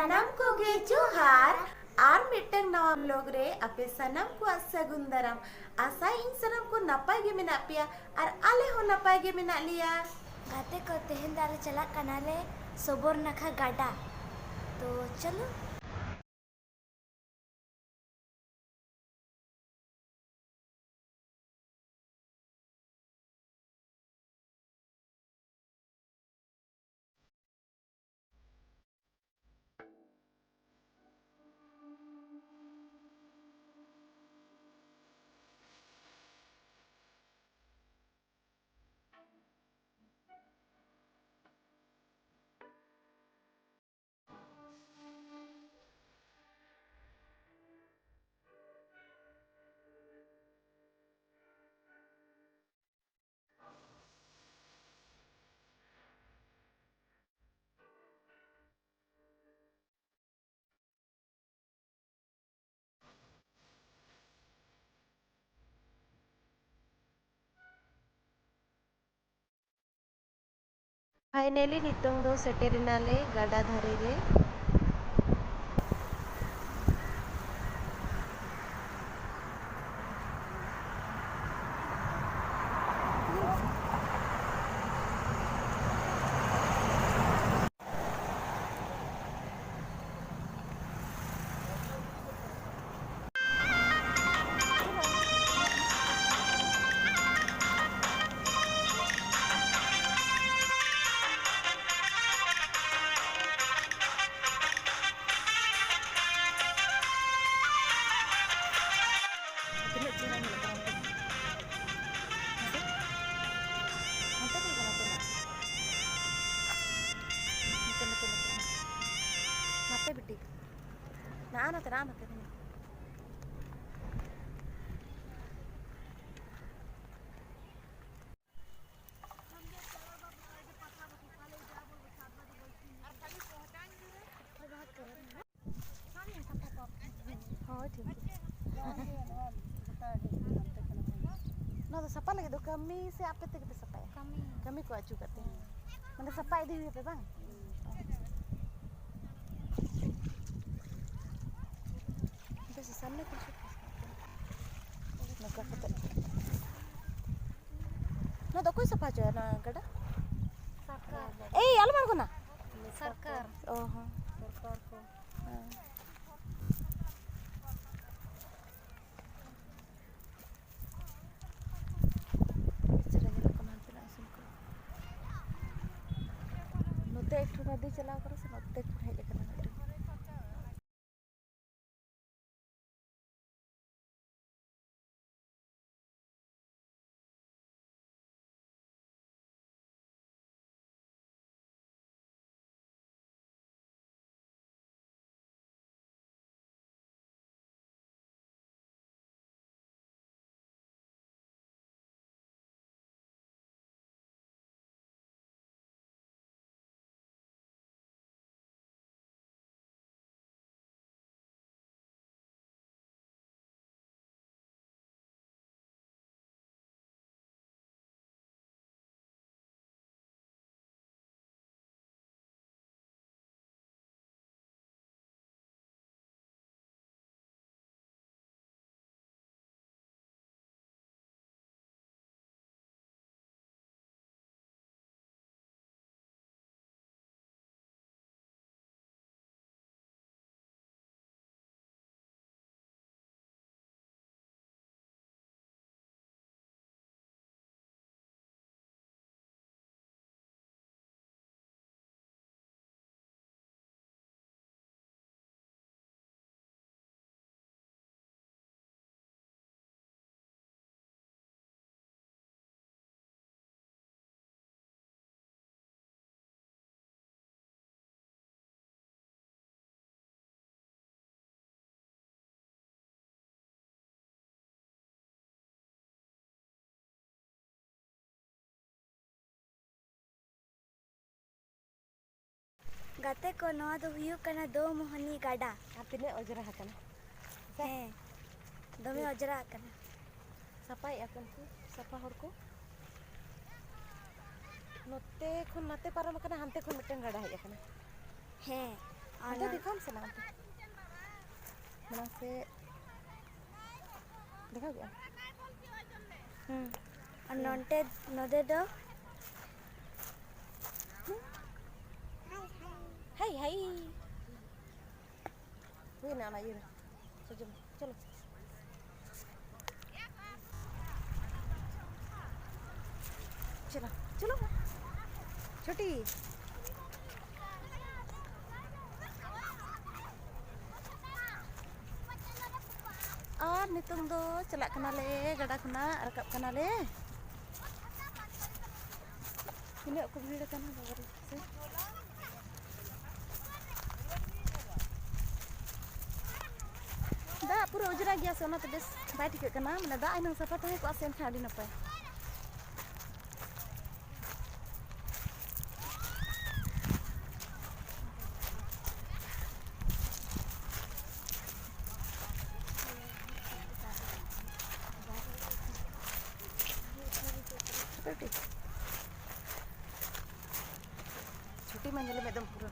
सानम को गे जोहार आर मिटंग नवा ब्लॉग रे अपे सनम को सगुन दराम आशा इन सनम को नपाय गे मेना पिया और आले हो नपाय गे मेना लिया गाते को तेहन दारे चला कनाले सोबोर नखा गाडा तो चलो फाइनली नितंग दो सेटेरिनाले गाडा धारे रे बेटी ना ना तेरा ना तेरे हाँ ठीक ना तो सपा लगे तो कमी से आप कितने कितने सपा है कमी को अचू करते हैं मतलब सपा इधर हुए पे बांग जैसे सामने कुछ नका कते ना तो कोई सपा जो है ना गड़ा सरकार ए अलमार को ना सरकार ओह सरकार को एक ठो नदी चला कर से नते हेज लेकर गाते को नवा दो हुयु कना दो मोहनी गाडा तिने अजरा हकना हैं दमे अजरा कना सपाई अकन को सफा हर को नते खन नाते पारम कना हानते खन मिटन गाडा हेज अकना हैं Ada दिखाओ sana ante. Mana se दिखाओ क्या? और नोंटे नोदे दो Hai hai. Wih na anak ini. Chalo chalo. चलो चलो छोटी और नितुंग दो चला कनाले गड़ा खुना रकब कनाले ini aku beli kana baru se da pura ujra gya se ona te bes bai tik kana mane da ainang sapa tahe ko asen khadi napai छोटी मंजिल में एकदम पूरा